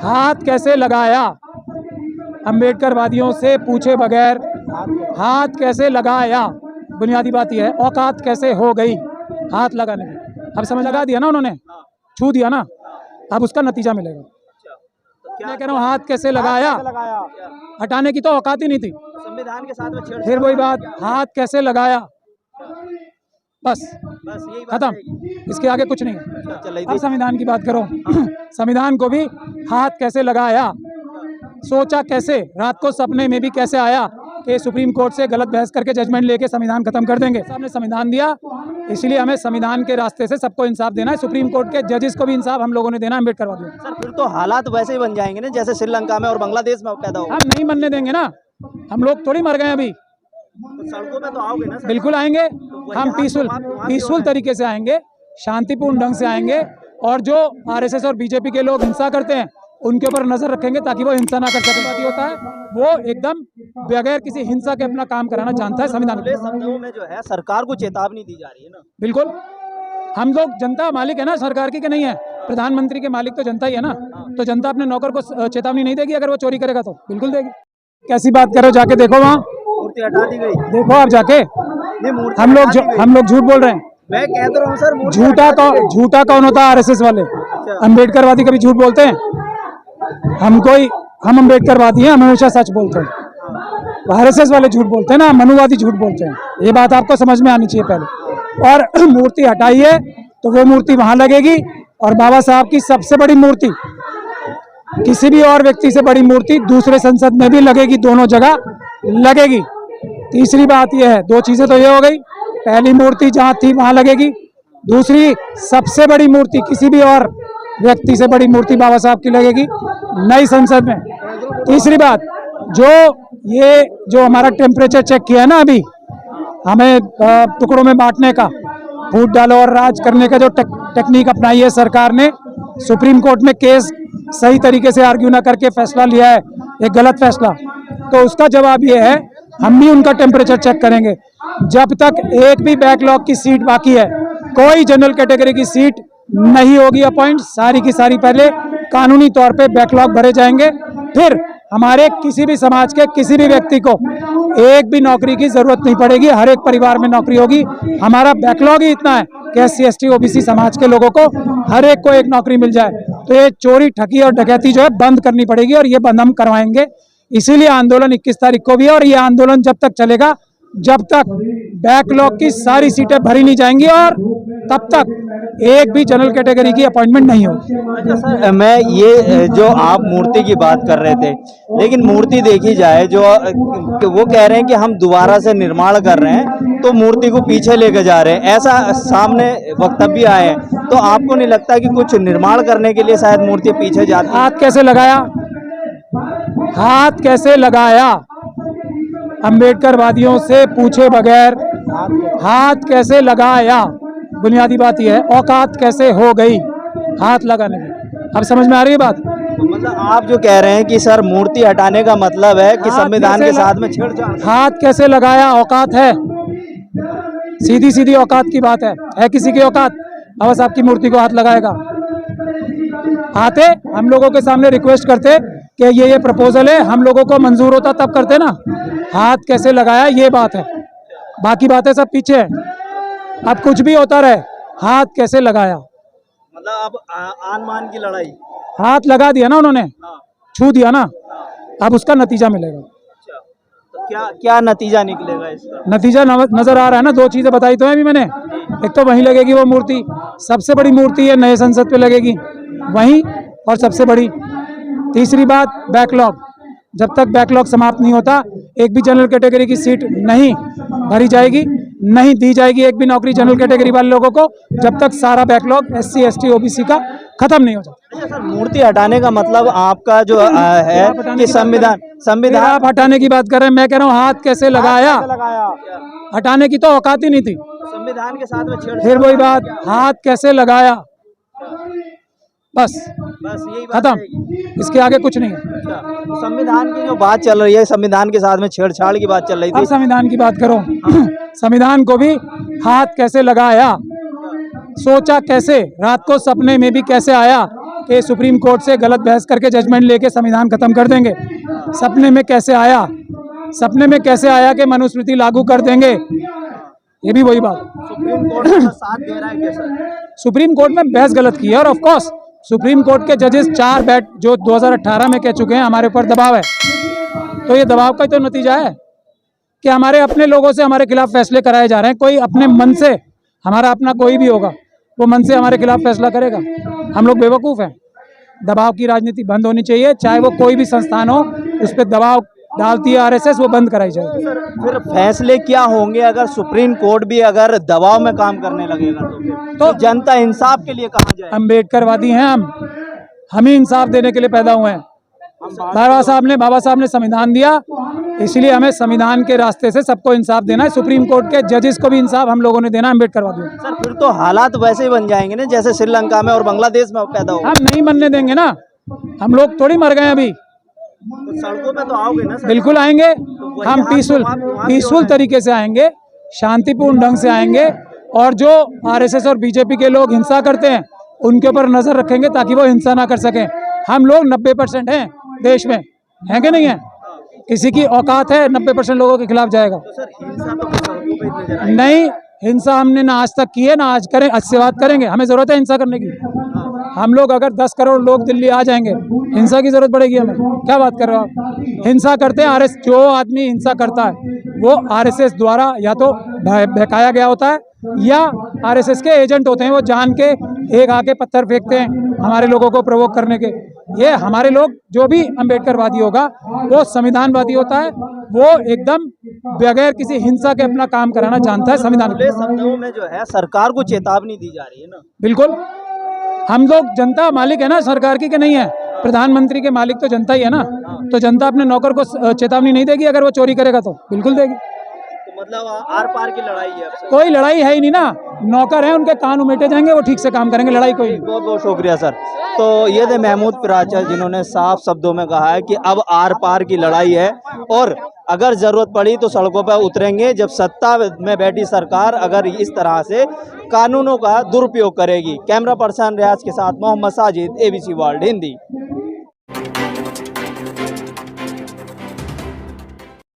हाथ कैसे लगाया? अम्बेडकरवादियों से पूछे बगैर हाथ कैसे लगाया? बुनियादी बात यह है, औकात कैसे हो गई हाथ लगाने में? अब समझ लगा दिया ना उन्होंने, छू दिया ना, अब उसका नतीजा मिलेगा। मैं कह रहा हूँ हाथ कैसे लगाया? हटाने की तो औकात ही नहीं थी, संविधान के साथ में फिर वही बात, हाथ कैसे लगाया, बस यही बात खत्म, इसके आगे कुछ नहीं है। अब संविधान की बात करो, संविधान को भी हाथ कैसे लगाया, सोचा कैसे, रात को सपने में भी कैसे आया कि सुप्रीम कोर्ट से गलत बहस करके जजमेंट लेके संविधान खत्म कर देंगे। हमने संविधान दिया, इसलिए हमें संविधान के रास्ते से सबको इंसाफ देना है। सुप्रीम कोर्ट के जजेस को भी इंसाफ हम लोगों ने देना है, अम्बेडकरवादियों को। सर फिर तो हालात वैसे ही बन जाएंगे ना जैसे श्रीलंका में और बांग्लादेश में पैदा हुआ। हम नहीं बनने देंगे ना, हम लोग थोड़ी मर गए अभी, तो सड़कों में तो आओगे ना सर? बिल्कुल आएंगे हम, पीसफुल तरीके से आएंगे, शांतिपूर्ण ढंग से आएंगे, और जो आरएसएस और बीजेपी के लोग हिंसा करते हैं उनके ऊपर नजर रखेंगे ताकि वो हिंसा ना कर सके। बात होता है वो एकदम बगैर किसी हिंसा के अपना काम कराना जानता है संविधान। शब्दों में जो है सरकार को चेतावनी दी जा रही है ना। बिल्कुल, हम लोग जनता मालिक है ना सरकार की, के नहीं है? प्रधानमंत्री के मालिक तो जनता ही है ना, तो जनता अपने नौकर को चेतावनी नहीं देगी अगर वो चोरी करेगा तो? बिल्कुल देगी। कैसी बात करो, जाके देखो वहाँ, मूर्ति हटा दी गई, देखो आप जाके। हम लोग झूठ बोल रहे हैं। मैं कह तो रहा हूँ सर, झूठा कौन होता है? आरएसएस वाले। अम्बेडकरवादी कभी झूठ बोलते हैं? हम अम्बेडकरवादी हैं, हम हमेशा सच बोलते हैं। आरएसएस वाले झूठ बोलते हैं ना, मनुवादी झूठ बोलते हैं। ये बात आपको समझ में आनी चाहिए पहले। और मूर्ति हटाइए तो वो मूर्ति वहां लगेगी, और बाबा साहब की सबसे बड़ी मूर्ति, किसी भी और व्यक्ति से बड़ी मूर्ति दूसरे संसद में भी लगेगी, दोनों जगह लगेगी। तीसरी बात यह है, दो चीजें तो ये हो गई, पहली मूर्ति जहां थी वहां लगेगी, दूसरी सबसे बड़ी मूर्ति, किसी भी और व्यक्ति से बड़ी मूर्ति बाबा साहब की लगेगी नई संसद में। तीसरी बात, जो हमारा टेम्परेचर चेक किया है ना अभी, हमें टुकड़ों में बांटने का, फूट डालो और राज करने का जो टेक्निक अपनाई है सरकार ने, सुप्रीम कोर्ट में केस सही तरीके से आर्ग्यू ना करके फैसला लिया है, एक गलत फैसला, तो उसका जवाब ये है हम भी उनका टेम्परेचर चेक करेंगे। जब तक एक भी बैकलॉग की सीट बाकी है, कोई जनरल कैटेगरी की सीट नहीं होगी अपॉइंट, सारी की सारी पहले कानूनी तौर पे बैकलॉग भरे जाएंगे, फिर हमारे किसी भी समाज के किसी भी व्यक्ति को एक भी नौकरी की जरूरत नहीं पड़ेगी, हर एक परिवार में नौकरी होगी। हमारा बैकलॉग ही इतना है कि SC ST OBC समाज के लोगों को हर एक को एक नौकरी मिल जाए। तो ये चोरी ठगी और डकैती जो है बंद करनी पड़ेगी, और ये बंद हम करवाएंगे। इसीलिए आंदोलन 21 तारीख को भी है, और ये आंदोलन जब तक चलेगा जब तक बैकलॉग की सारी सीटें भरी नहीं जाएंगी, और तब तक एक भी जनरल कैटेगरी की अपॉइंटमेंट नहीं होगी। अच्छा सर, मैं ये जो आप मूर्ति की बात कर रहे थे, लेकिन मूर्ति देखी जाए जो वो कह रहे हैं कि हम दोबारा से निर्माण कर रहे हैं, तो मूर्ति को पीछे लेके जा रहे हैं, ऐसा सामने वक्तव्य आए हैं, तो आपको नहीं लगता कि कुछ निर्माण करने के लिए शायद मूर्ति पीछे जाती है? हाथ कैसे लगाया? हाथ कैसे लगाया? अम्बेडकरवादियों से पूछे बगैर हाथ कैसे लगाया? बुनियादी बात यह है, औकात कैसे हो गई हाथ लगाने में? अब समझ में आ रही है बात? तो मतलब आप जो कह रहे हैं कि सर मूर्ति हटाने का मतलब है कि संविधान के साथ में छेड़छाड़। हाथ कैसे लगाया? औकात है, सीधी सीधी औकात की बात है किसी की औकात बाबा साहब की मूर्ति को हाथ लगाएगा? आते हम लोगों के सामने रिक्वेस्ट करते कि ये प्रपोजल है, हम लोगों को मंजूर होता तब करते ना। हाथ कैसे लगाया ये बात है, बाकी बातें सब पीछे है। अब कुछ भी होता रहे, हाथ कैसे लगाया? मतलब अब आन मान की लड़ाई, हाथ लगा दिया ना उन्होंने, छू दिया ना, अब उसका नतीजा मिलेगा। अच्छा, तो क्या नतीजा निकलेगा इसका? नतीजा नजर आ रहा है ना, दो चीजें बताई तो है अभी मैंने। एक तो वहीं लगेगी वो मूर्ति, सबसे बड़ी मूर्ति है नए संसद पे लगेगी वहीं, और सबसे बड़ी। तीसरी बात, बैकलॉग, जब तक बैकलॉग समाप्त नहीं होता एक भी जनरल कैटेगरी की सीट नहीं भरी जाएगी, नहीं दी जाएगी एक भी नौकरी जनरल कैटेगरी वाले लोगों को, जब तक सारा बैकलॉग SC ST OBC का खत्म नहीं हो जाता। अच्छा सर, मूर्ति हटाने का मतलब आपका जो है कि संविधान आप हटाने की बात कर रहे हैं, मैं कह रहा हूँ हाथ कैसे लगाया? हटाने की तो औकात ही नहीं थी, संविधान के साथ में छेड़छाड़। फिर वही बात, हाथ कैसे लगाया, बस यही बात खत्म, इसके आगे कुछ नहीं है। अच्छा, संविधान की जो बात चल रही है, संविधान के साथ में छेड़छाड़ की बात चल रही थी। अब संविधान की बात करो, संविधान को भी हाथ कैसे लगाया, सोचा कैसे, रात को सपने में भी कैसे आया कि सुप्रीम कोर्ट से गलत बहस करके जजमेंट लेके संविधान खत्म कर देंगे। सपने में कैसे आया, सपने में कैसे आया कि मनुस्मृति लागू कर देंगे, ये भी वही बात। सुप्रीम कोर्ट का साथ दे रहा है क्या सर? सुप्रीम कोर्ट में बहस गलत की है, और ऑफ कोर्स सुप्रीम कोर्ट के जजेस 4 बैठ जो 2018 में कह चुके हैं हमारे ऊपर दबाव है, तो ये दबाव का ही तो नतीजा है कि हमारे अपने लोगों से हमारे खिलाफ फैसले कराए जा रहे हैं। कोई अपने मन से, हमारा अपना कोई भी होगा वो मन से हमारे खिलाफ फैसला करेगा? हम लोग बेवकूफ़ हैं। दबाव की राजनीति बंद होनी चाहिए, चाहे वो कोई भी संस्थान हो, उस पर दबाव डालती है आरएसएस, वो बंद कराई जाए। फिर फैसले क्या होंगे अगर सुप्रीम कोर्ट भी अगर दबाव में काम करने लगेगा तो जनता इंसाफ के लिए कहाँ जाए? अम्बेडकरवादी हैं हम ही इंसाफ देने के लिए पैदा हुए हैं। बाबा साहब ने संविधान दिया, इसलिए हमें संविधान के रास्ते से सबको इंसाफ देना है। सुप्रीम कोर्ट के जजेस को भी इंसाफ हम लोगों ने देना है, अम्बेडकरवादियों। सर फिर तो हालात वैसे ही बन जाएंगे ना जैसे श्रीलंका में और बांग्लादेश में पैदा हो। हम नहीं बनने देंगे ना, हम लोग थोड़ी मर गए अभी। तो सड़कों में तो आओगे ना सर? बिल्कुल आएंगे, हम पीसफुल तरीके से आएंगे, शांतिपूर्ण ढंग से आएंगे, और जो आरएसएस और बीजेपी के लोग हिंसा करते हैं उनके ऊपर नजर रखेंगे ताकि वो हिंसा ना कर सकें। हम लोग 90% हैं देश में, हैं कि नहीं है? किसी की औकात है 90% लोगों के खिलाफ जाएगा? तो सर हिंसा तो सड़कों पे नजर आएगी। नहीं, हिंसा हमने ना आज तक की है, ना आज करें, आज से बात करेंगे। हमें जरूरत है हिंसा करने की? हम लोग अगर 10 करोड़ लोग दिल्ली आ जाएंगे, हिंसा की जरूरत पड़ेगी हमें? क्या बात कर रहे हो आप? हिंसा करते हैं जो आदमी हिंसा करता है वो आरएसएस द्वारा या तो बहकाया गया होता है या आरएसएस के एजेंट होते हैं, वो जान के एक आके पत्थर फेंकते हैं हमारे लोगों को प्रोवोक करने के। ये हमारे लोग, जो भी अम्बेडकरवादी होगा वो संविधानवादी होता है, वो एकदम बगैर किसी हिंसा के अपना काम कराना जानता है। संविधान खुले शब्दों में जो है सरकार को चेतावनी दी जा रही है ना? बिल्कुल, हम लोग जनता मालिक है ना सरकार की, कि नहीं है? प्रधानमंत्री के मालिक तो जनता ही है ना, तो जनता अपने नौकर को चेतावनी नहीं देगी अगर वो चोरी करेगा? तो बिल्कुल देगी। तो मतलब आर पार की लड़ाई है? कोई लड़ाई है ही नहीं ना, नौकर है, उनके कान उमेटे जाएंगे, वो ठीक से काम करेंगे, लड़ाई कोई। बहुत बहुत शुक्रिया सर। तो ये थे महमूद पिराचल, जिन्होंने साफ शब्दों में कहा है कि अब आर पार की लड़ाई है और अगर जरूरत पड़ी तो सड़कों पर उतरेंगे जब सत्ता में बैठी सरकार अगर इस तरह से कानूनों का दुरुपयोग करेगी। कैमरा पर्सन रियाज के साथ मोहम्मद साजिद, ABC वर्ल्ड हिंदी।